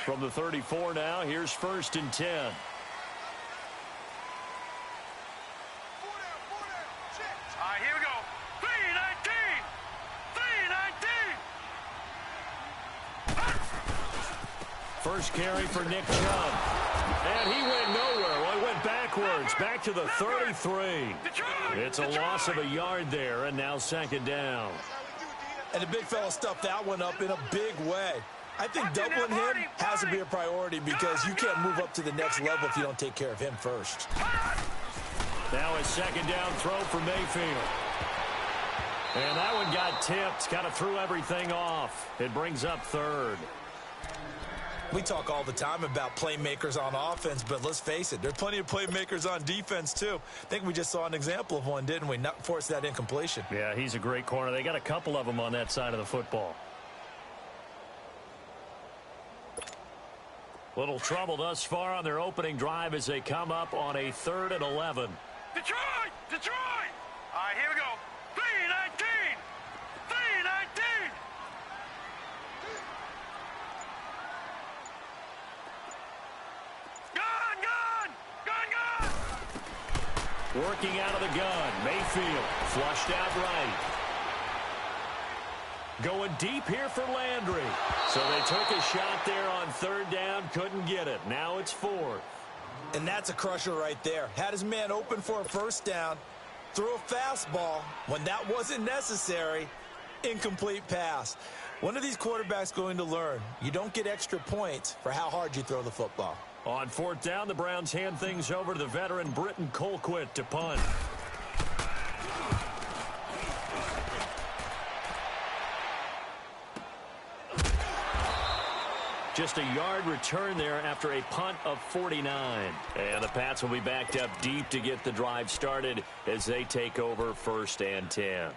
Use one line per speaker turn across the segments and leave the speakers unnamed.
From the 34 now, here's 1st and 10.
All right, here we go. 3-19. 3-19.
First carry for Nick Chubb. And he went nowhere. Well, he went backwards, back to the 33. It's a loss of a yard there, and now 2nd down.
And the big fella stuffed that one up in a big way. I think doubling him has to be a priority because you can't move up to the next level if you don't take care of him first.
Now a 2nd down throw for Mayfield. And that one got tipped, kind of threw everything off. It brings up 3rd.
We talk all the time about playmakers on offense, but let's face it, there are plenty of playmakers on defense, too. I think we just saw an example of one, didn't we? Not force that incompletion.
Yeah, he's a great corner. They got a couple of them on that side of the football. Little trouble thus far on their opening drive as they come up on a 3rd and 11.
Detroit! Detroit! All right, here we go. 3-19. 3-19. Gun!
Working out of the gun. Mayfield flushed out right. Going deep here for Landry. So they took a shot there on 3rd down. Couldn't get it. Now it's 4th.
And that's a crusher right there. Had his man open for a 1st down. Threw a fastball when that wasn't necessary. Incomplete pass. One of these quarterbacks going to learn. You don't get extra points for how hard you throw the football.
On 4th down, the Browns hand things over to the veteran Britton Colquitt to punt. Just a yard return there after a punt of 49. And the Pats will be backed up deep to get the drive started as they take over 1st and 10.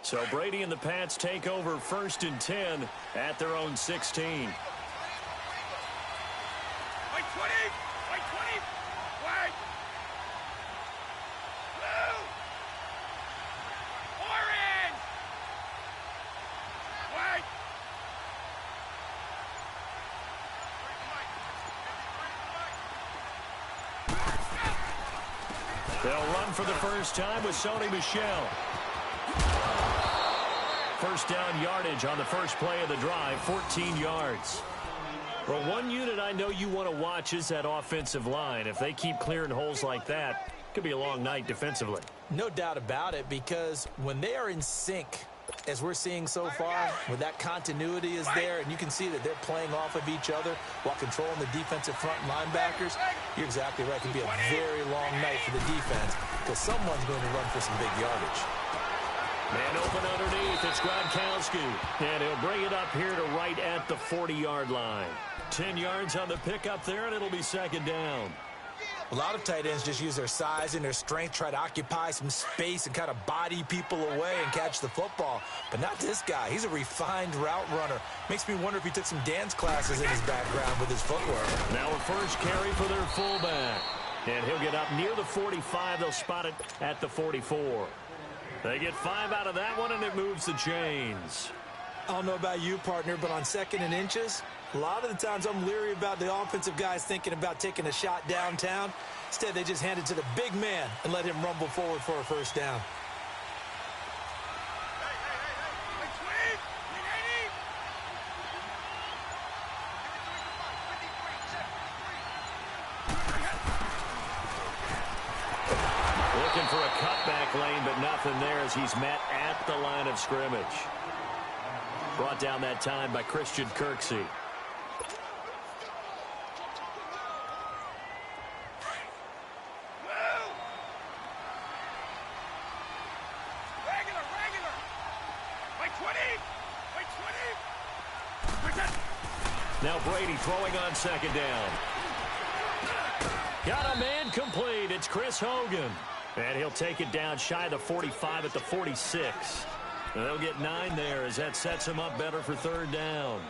So Brady and the Pats take over 1st and 10 at their own 16.
Wait, 20. Wait, 20. Wait. Blue. Orange. Wait.
They'll run for the first time with Sony Michel. 1st down yardage on the first play of the drive, 14 yards. Well, one unit I know you want to watch is that offensive line. If they keep clearing holes like that, it could be a long night defensively.
No doubt about it, because when they are in sync, as we're seeing so far, where that continuity is there, and you can see that they're playing off of each other while controlling the defensive front linebackers, you're exactly right. It can be a very long night for the defense because someone's going to run for some big yardage.
Man open underneath, it's Gronkowski. And he'll bring it up here to right at the 40-yard line. 10 yards on the pickup there, and it'll be 2nd down.
A lot of tight ends just use their size and their strength, try to occupy some space and kind of body people away and catch the football. But not this guy. He's a refined route runner. Makes me wonder if he took some dance classes in his background with his footwork.
Now a first carry for their fullback. And he'll get up near the 45. They'll spot it at the 44. They get 5 out of that one, and it moves the chains.
I don't know about you, partner, but on 2nd and inches, a lot of the times I'm leery about the offensive guys thinking about taking a shot downtown. Instead, they just hand it to the big man and let him rumble forward for a 1st down.
Looking for a cutback lane, but nothing there as he's met at the line of scrimmage. Brought down that time by Christian Kirksey. Now Brady throwing on 2nd down. Got a man complete. It's Chris Hogan. And he'll take it down shy of the 45 at the 46. And they'll get 9 there as that sets him up better for 3rd down.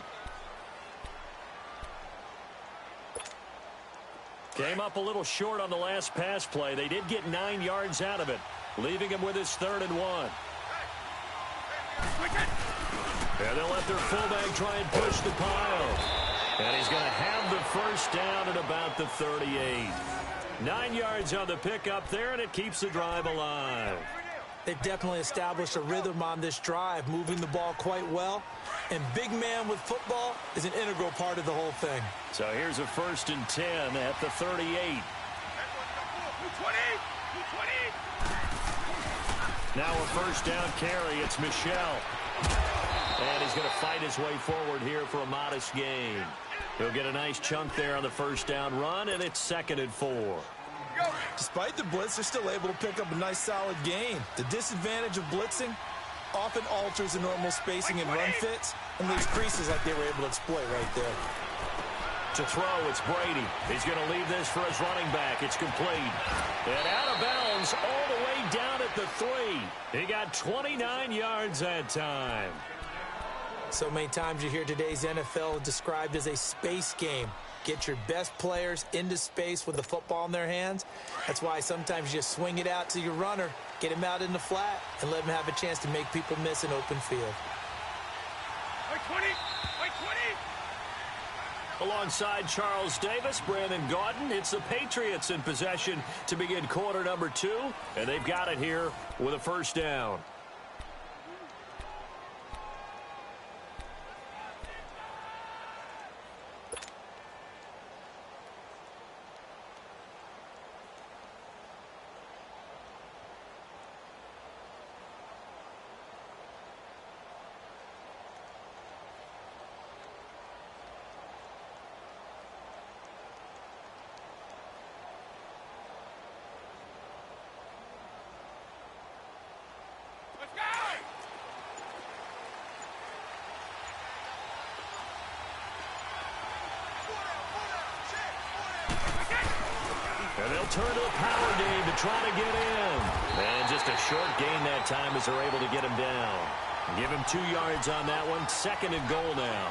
Came up a little short on the last pass play. They did get 9 yards out of it, leaving him with his 3rd and 1. And they'll let their fullback try and push the pile. And he's going to have the first down at about the 38. 9 yards on the pickup there, and it keeps the drive alive.
They've definitely established a rhythm on this drive, moving the ball quite well. And big man with football is an integral part of the whole thing.
So here's a 1st and 10 at the 38. Now a first down carry. It's Michel. And he's going to fight his way forward here for a modest gain. He'll get a nice chunk there on the first down run, and it's 2nd and 4.
Despite the blitz, they're still able to pick up a nice solid gain. The disadvantage of blitzing often alters the normal spacing and run fits and leaves creases like they were able to exploit right there.
To throw, it's Brady. He's going to leave this for his running back. It's complete. And out of bounds all the way down at the 3. He got 29 yards that time.
So many times you hear today's NFL described as a space game. Get your best players into space with the football in their hands. That's why sometimes you just swing it out to your runner, get him out in the flat, and let him have a chance to make people miss an open field.
White 20! White 20!
Alongside Charles Davis, Brandon Gaudin, it's the Patriots in possession to begin quarter number 2, and they've got it here with a first down. And they'll turn to the power game to try to get in. And just a short gain that time as they're able to get him down. Give him 2 yards on that one. 2nd and goal now.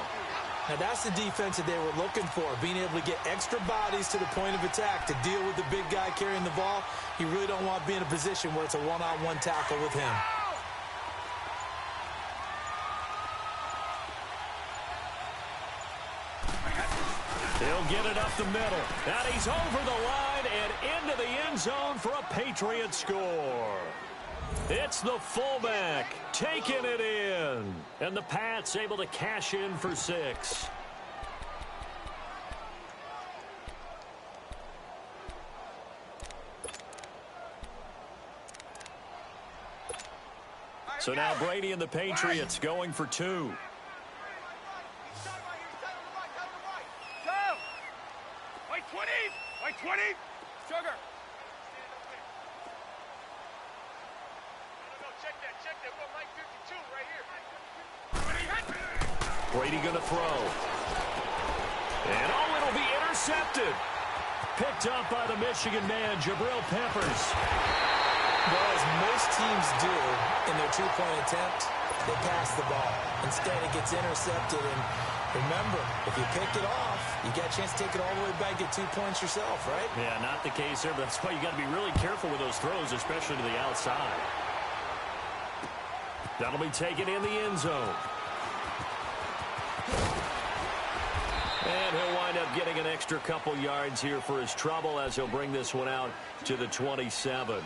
Now that's the defense that they were looking for, being able to get extra bodies to the point of attack to deal with the big guy carrying the ball. You really don't want to be in a position where it's a one-on-one tackle with him.
He'll get it up the middle. And he's over the line and into the end zone for a Patriot score. It's the fullback taking it in. And the Pats able to cash in for 6. So now Brady and the Patriots going for 2.
White 20! White 20! Sugar! Check that. We're on Mike 52 right here.
Brady going to throw. And it'll be intercepted. Picked up by the Michigan man, Jabril Peppers.
Well, as most teams do in their two-point attempt, they pass the ball. Instead, it gets intercepted. And remember, if you pick it off, you got a chance to take it all the way back, get 2 points yourself, right?
Yeah, not the case there, but that's why you got to be really careful with those throws, especially to the outside. That'll be taken in the end zone. And he'll wind up getting an extra couple yards here for his trouble as he'll bring this one out to the 27.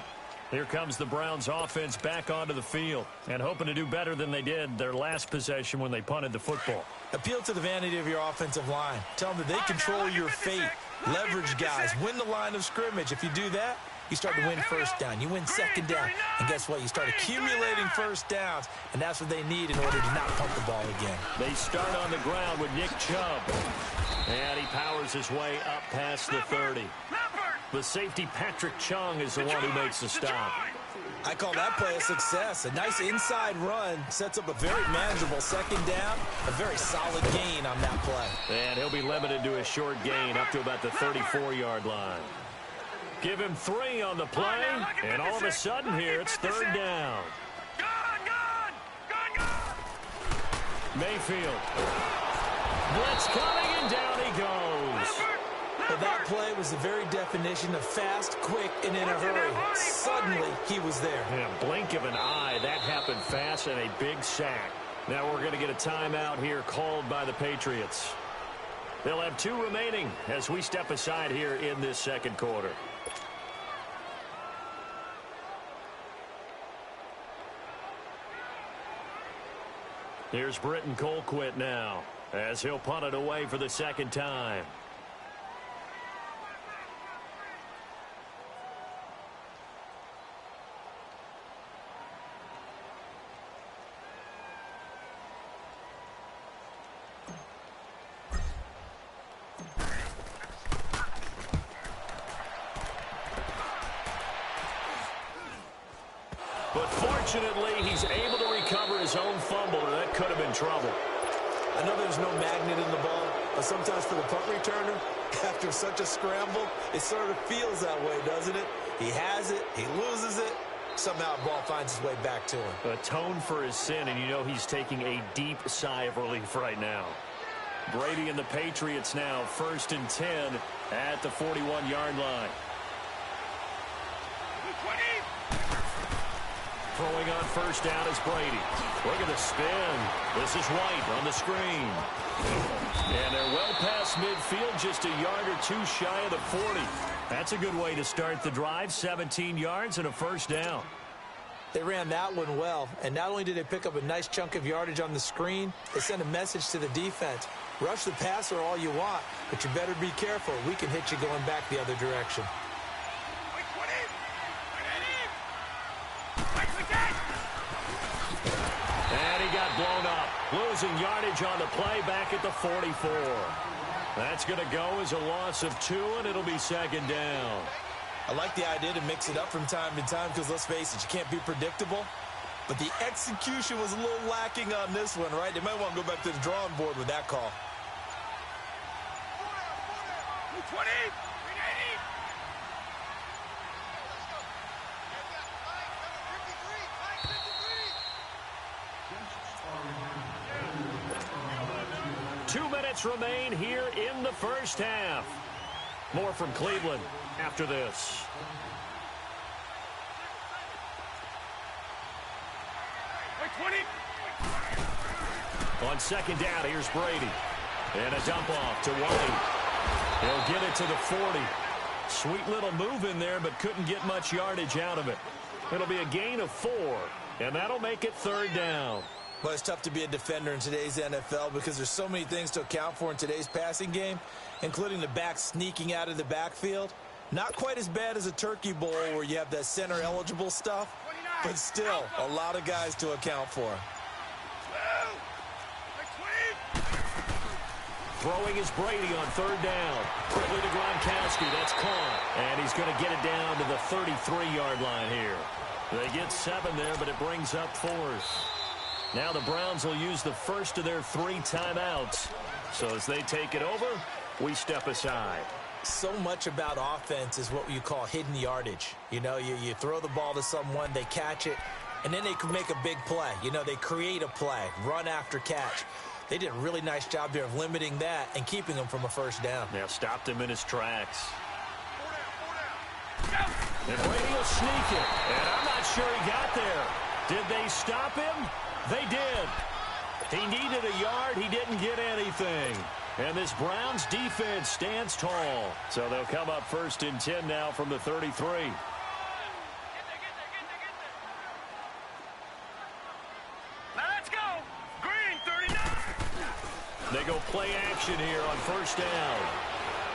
Here comes the Browns offense back onto the field and hoping to do better than they did their last possession when they punted the football.
Appeal to the vanity of your offensive line. Tell them that they control your fate. Leverage guys. Win the line of scrimmage. If you do that, you start to win first down. You win second down. And guess what? You start accumulating first downs, and that's what they need in order to not punt the ball again.
They start on the ground with Nick Chubb. And he powers his way up past the 30. The safety, Patrick Chung, is the one who makes the stop.
I call that play a success. A nice inside run sets up a very manageable second down. A very solid gain on that play.
And he'll be limited to a short gain up to about the 34-yard line. Give him 3 on the play, and all of a sudden here, it's 3rd down. Mayfield. Blitz coming, and down he goes.
Well, that play was the very definition of fast, quick, and in a hurry. Suddenly, he was there.
In a blink of an eye, that happened fast and a big sack. Now we're going to get a timeout here called by the Patriots. They'll have 2 remaining as we step aside here in this second quarter. Here's Britton Colquitt now as he'll punt it away for the second time. But fortunately, he's able to recover his own fumble, and that could have been trouble.
I know there's no magnet in the ball, but sometimes for the punt returner, after such a scramble, it sort of feels that way, doesn't it? He has it, he loses it, somehow the ball finds its way back to him.
Atone for his sin, and you know he's taking a deep sigh of relief right now. Brady and the Patriots now 1st and 10 at the 41-yard line. Throwing on first down is Brady. Look at the spin. This is White on the screen. And they're well past midfield, just a yard or 2 shy of the 40. That's a good way to start the drive, 17 yards and a first down.
They ran that one well, and not only did they pick up a nice chunk of yardage on the screen, they sent a message to the defense. Rush the passer all you want, but you better be careful. We can hit you going back the other direction.
And he got blown up, losing yardage on the play back at the 44. That's going to go as a loss of 2, and it'll be second down.
I like the idea to mix it up from time to time because, let's face it, you can't be predictable. But the execution was a little lacking on this one, right? They might want to go back to the drawing board with that call.
20!
2 minutes remain here in the first half. More from Cleveland after this. On second down, here's Brady. And a dump off to White. He'll get it to the 40. Sweet little move in there, but couldn't get much yardage out of it. It'll be a gain of 4, and that'll make it third down.
Well, it's tough to be a defender in today's NFL because there's so many things to account for in today's passing game, including the back sneaking out of the backfield. Not quite as bad as a turkey bowl where you have that center-eligible stuff, but still a lot of guys to account for.
Throwing is Brady on third down. Quickly to Gronkowski. That's caught. And he's going to get it down to the 33-yard line here. They get 7 there, but it brings up 4th. Now the Browns will use the first of their 3 timeouts. So as they take it over, we step aside.
So much about offense is what you call hidden yardage. You know, you throw the ball to someone, they catch it, and then they can make a big play. You know, they create a play, run after catch. They did a really nice job there of limiting that and keeping him from a first down.
Now stopped him in his tracks. And Brady will sneak it. And I'm not sure he got there. Did they stop him? They did. He needed a yard. He didn't get anything. And this Browns defense stands tall. So they'll come up 1st and 10 now from the 33. They go play action here on first down.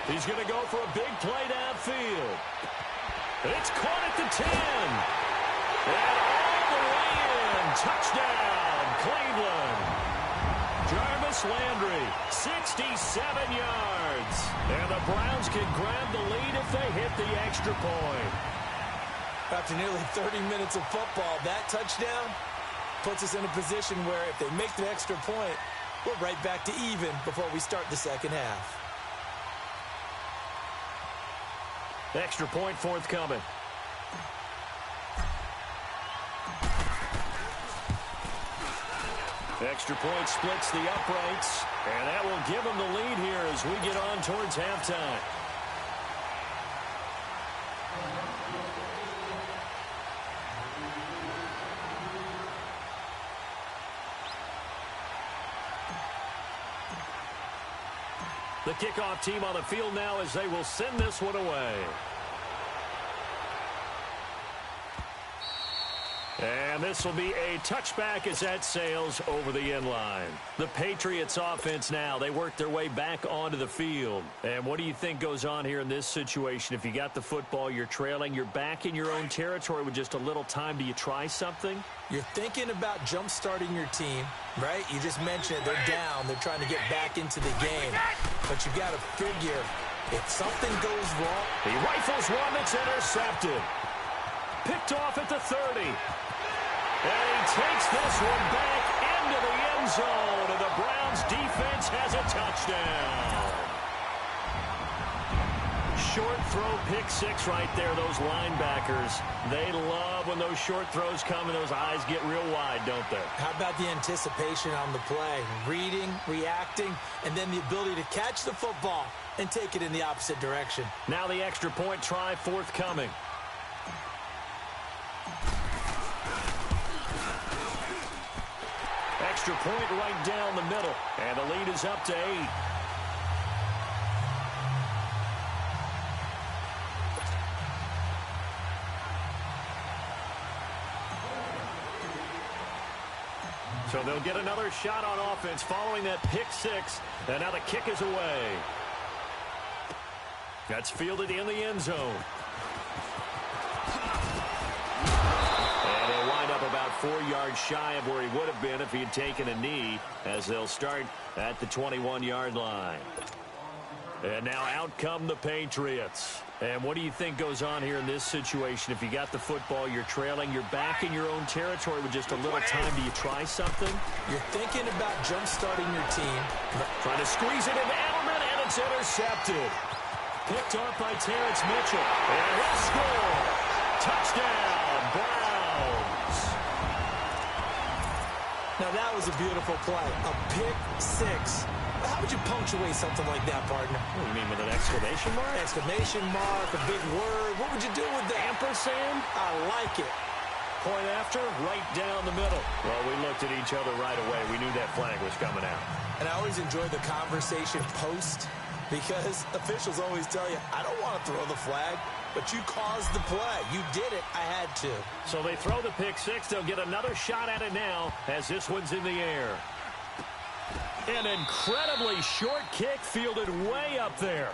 He's going to go for a big play downfield. It's caught at the 10. And all the way in. Touchdown, Cleveland. Jarvis Landry, 67 yards. And the Browns can grab the lead if they hit the extra point.
After nearly 30 minutes of football, that touchdown puts us in a position where if they make the extra point, we're right back to even before we start the second half.
Extra point forthcoming. Extra point splits the uprights, and that will give them the lead here as we get on towards halftime. The kickoff team on the field now as they will send this one away. And this will be a touchback as that sails over the end line. The Patriots offense now, they work their way back onto the field. And what do you think goes on here in this situation? If you got the football, you're trailing, you're back in your own territory with just a little time. Do you try something?
You're thinking about jump-starting your team, right? You just mentioned it. They're down. They're trying to get back into the game. But you've got to figure if something goes wrong.
He rifles one that's intercepted. Picked off at the 30. And he takes this one back into the end zone, and the Browns defense has a touchdown. Short throw, pick six right there. Those linebackers, they love when those short throws come and those eyes get real wide, don't they?
How about the anticipation on the play? Reading, reacting, and then the ability to catch the football and take it in the opposite direction.
Now the extra point try forthcoming. Extra point right down the middle. And the lead is up to 8. So they'll get another shot on offense following that pick six. And now the kick is away. That's fielded in the end zone. About 4 yards shy of where he would have been if he had taken a knee, as they'll start at the 21-yard line. And now out come the Patriots. And what do you think goes on here in this situation? If you got the football, you're trailing, you're back in your own territory with just a little time. Do you try something?
You're thinking about jump-starting your team.
Trying to squeeze it into Edelman, and it's intercepted. Picked off by Terrence Mitchell. And he'll score. Touchdown, Browns.
Now, that was a beautiful play. A pick six. How would you punctuate something like that, partner?
What do you mean, with an exclamation mark?
Exclamation mark, a big word. What would you do with that?
Ampersand?
I like it.
Point after, right down the middle. Well, we looked at each other right away. We knew that flag was coming out.
And I always enjoy the conversation post, because officials always tell you, I don't want to throw the flag, but you caused the play. You did it. I had to.
So they throw the pick six. They'll get another shot at it now as this one's in the air. An incredibly short kick fielded way up there.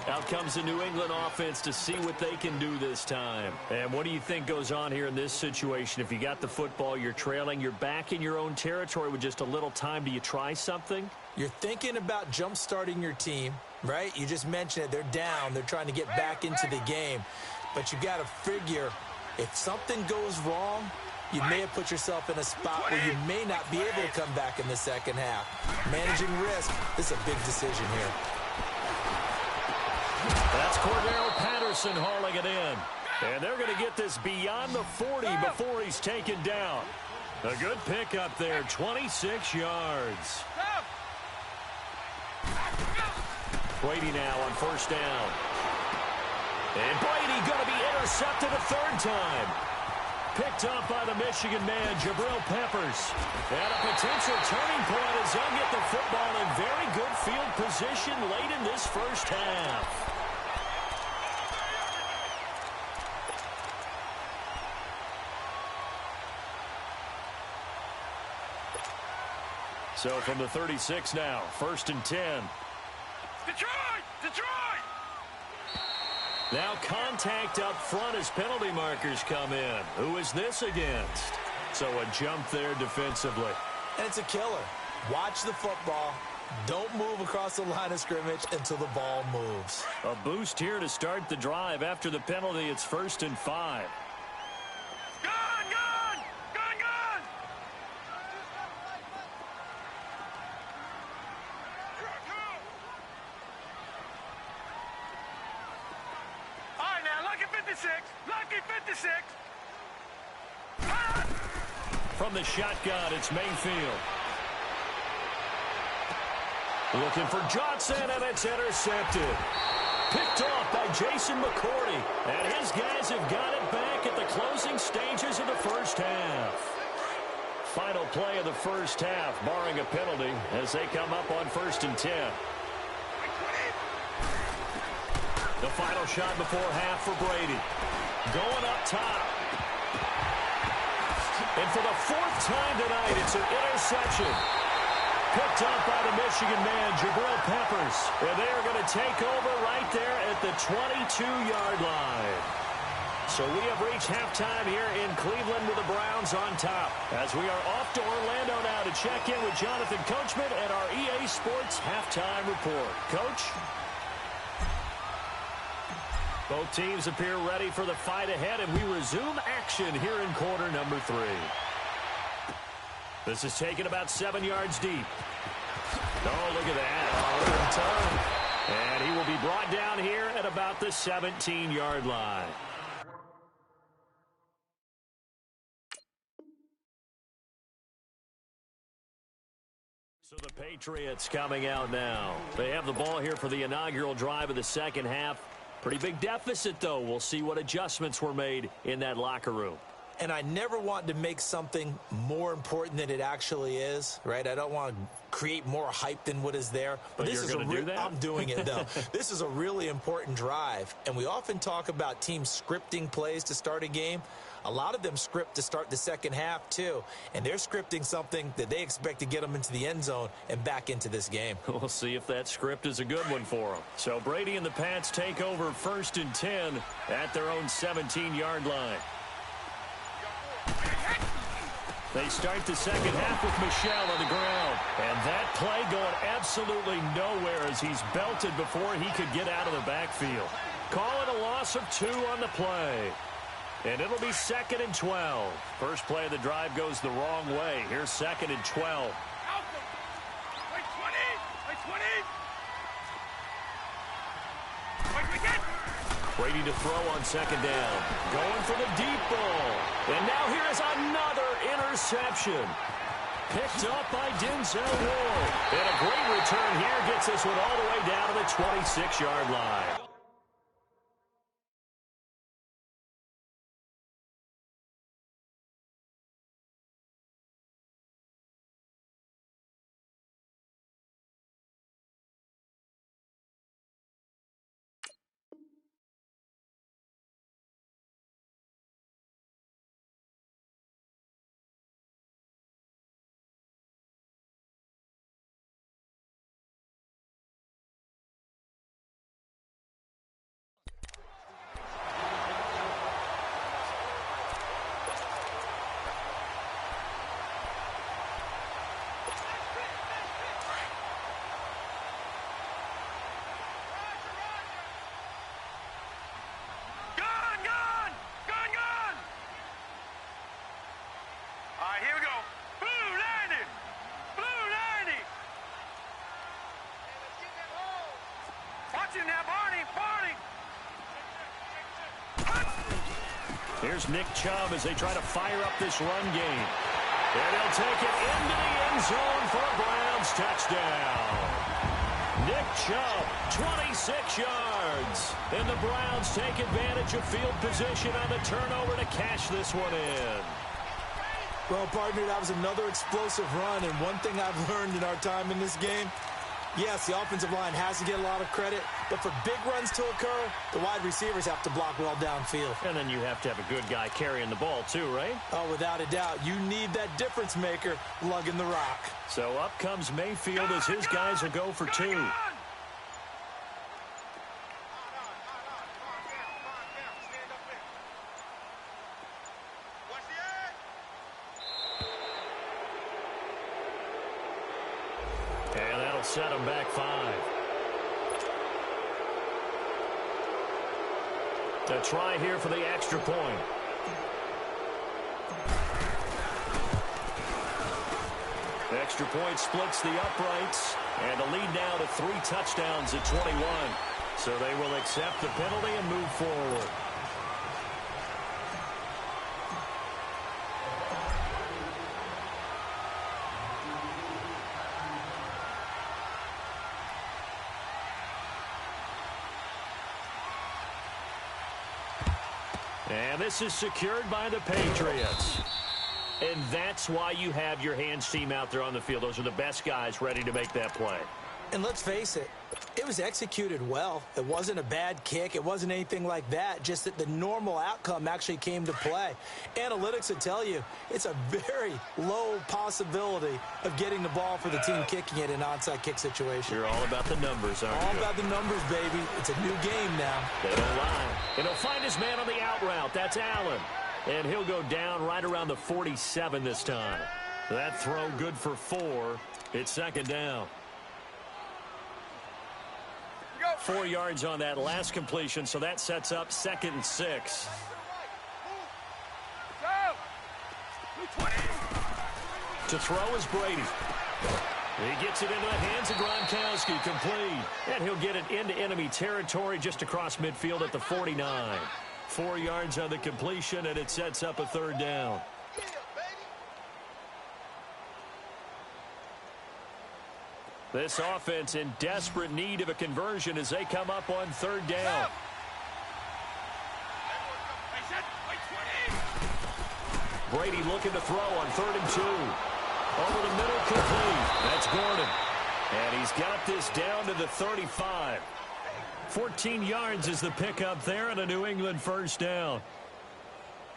Out comes the New England offense to see what they can do this time. And what do you think goes on here in this situation? If you got the football, you're trailing, you're back in your own territory with just a little time. Do you try something?
You're thinking about jump-starting your team, right? You just mentioned it. They're down. They're trying to get back into the game. But you got to figure if something goes wrong, you may have put yourself in a spot where you may not be able to come back in the second half. Managing risk, this is a big decision here.
That's Cordero Patterson hauling it in. And they're going to get this beyond the 40 before he's taken down. A good pick up there, 26 yards. Brady now on first down. And Brady going to be intercepted a third time. Picked up by the Michigan man, Jabril Peppers. And a potential turning point as they'll get the football in very good field position late in this first half. So from the 36 now, first and 10.
Detroit! Detroit!
Now contact up front as penalty markers come in. Who is this against? So a jump there defensively.
And it's a killer. Watch the football. Don't move across the line of scrimmage until the ball moves.
A boost here to start the drive. After the penalty, it's first and 5.
Gun! Gun! Gun! Gun! All right, now, lucky 56. Lucky 56. Ah!
From the shotgun, it's Mayfield. Looking for Johnson, and it's intercepted. Picked off by Jason McCourty. And his guys have got it back at the closing stages of the first half. Final play of the first half, barring a penalty, as they come up on first and 10. The final shot before half for Brady. Going up top. And for the fourth time tonight, it's an interception. Picked up by the Michigan man, Jabril Peppers. And they are going to take over right there at the 22-yard line. So we have reached halftime here in Cleveland with the Browns on top. As we are off to Orlando now to check in with Jonathan Coachman at our EA Sports Halftime Report. Coach? Both teams appear ready for the fight ahead, and we resume action here in quarter number 3. This is taken about 7 yards deep. Oh, look at that. And he will be brought down here at about the 17-yard line. So the Patriots coming out now. They have the ball here for the inaugural drive of the second half. Pretty big deficit, though. We'll see what adjustments were made in that locker room.
And I never want to make something more important than it actually is, right? I don't want to create more hype than what is there. But this is I'm doing it, though. This is a really important drive. And we often talk about teams scripting plays to start a game. A lot of them script to start the second half, too. And they're scripting something that they expect to get them into the end zone and back into this game.
We'll see if that script is a good one for them. So Brady and the Pats take over 1st and 10 at their own 17-yard line. They start the second half with Michel on the ground. And that play going absolutely nowhere as he's belted before he could get out of the backfield. Call it a loss of 2 on the play. And it'll be 2nd and 12. First play of the drive goes the wrong way. Here's 2nd and 12. Brady to throw on 2nd down. Going for the deep ball. And now here is another interception. Picked up by Denzel Ward. And a great return here gets this one all the way down to the 26-yard line. Here's Nick Chubb as they try to fire up this run game. And they'll take it into the end zone for a Browns touchdown. Nick Chubb, 26 yards. And the Browns take advantage of field position on the turnover to cash this one in.
Well, partner, that was another explosive run. And one thing I've learned in our time in this game, yes, the offensive line has to get a lot of credit, but for big runs to occur, the wide receivers have to block well downfield.
And then you have to have a good guy carrying the ball too, right?
Oh, without a doubt. You need that difference maker lugging the rock.
So up comes Mayfield as his guys will go for 2. And that'll set them back 5. A try here for the extra point. The extra point splits the uprights. And the lead now to 3 touchdowns at 21. So they will accept the penalty and move forward. And this is secured by the Patriots. And that's why you have your hands team out there on the field. Those are the best guys ready to make that play.
And let's face it, It was executed well. It wasn't a bad kick. It wasn't anything like that. Just that the normal outcome actually came to play. Analytics would tell you it's a very low possibility of getting the ball for the team kicking it in an onside kick situation.
You're all about the numbers, aren't you?
All about the numbers, baby. It's a new game now.
They don't lie. And he'll find his man on the out route. That's Allen. And he'll go down right around the 47 this time. That throw good for 4. It's second down. 4 yards on that last completion, so that sets up 2nd and 6. To throw is Brady. He gets it into the hands of Gronkowski, complete. And he'll get it into enemy territory just across midfield at the 49. 4 yards on the completion, and it sets up a 3rd down. This offense in desperate need of a conversion as they come up on 3rd down. Brady looking to throw on 3rd and 2. Over the middle, complete. That's Gordon. And he's got this down to the 35. 14 yards is the pickup there and a New England 1st down.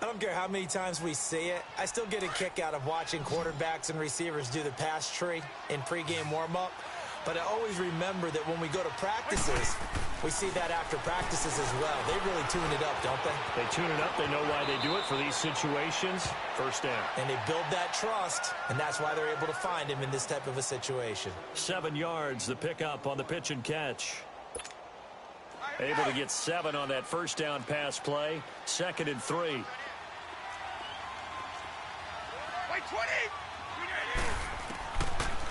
I don't care how many times we see it. I still get a kick out of watching quarterbacks and receivers do the pass tree in pregame warm-up. But I always remember that when we go to practices, we see that after practices as well. They really tune it up, don't they?
They tune it up. They know why they do it for these situations. 1st down.
And they build that trust, and that's why they're able to find him in this type of a situation.
7 yards, the pickup on the pitch and catch. Able to get 7 on that 1st down pass play. 2nd and 3.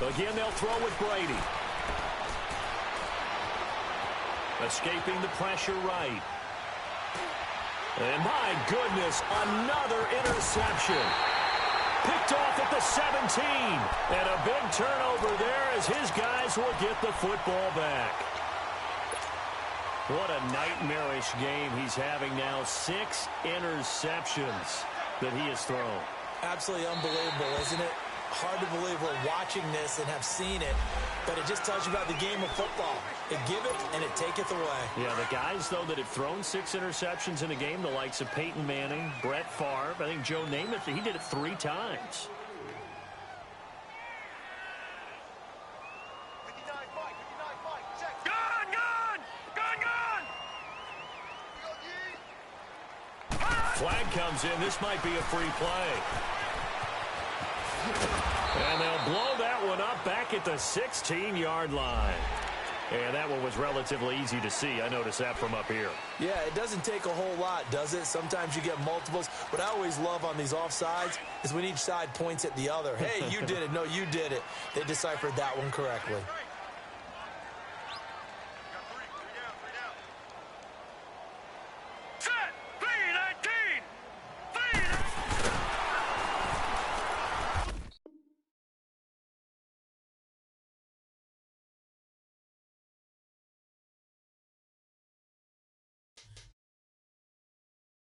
Again, they'll throw with Brady. Escaping the pressure right. And my goodness, another interception. Picked off at the 17. And a big turnover there as his guys will get the football back. What a nightmarish game he's having now. 6 interceptions that he has thrown.
Absolutely unbelievable, isn't it? Hard to believe we're watching this and have seen it, but it just tells you about the game of football. It giveth and it taketh away.
Yeah, the guys, though, that have thrown 6 interceptions in a game, the likes of Peyton Manning, Brett Favre, I think Joe Namath, he did it 3 times. Flag comes in. This might be a free play. And they'll blow that one up back at the 16-yard line. And that one was relatively easy to see. I noticed that from up here.
Yeah, it doesn't take a whole lot, does it? Sometimes you get multiples. What I always love on these offsides is when each side points at the other. Hey, you did it. No, you did it. They deciphered that one correctly.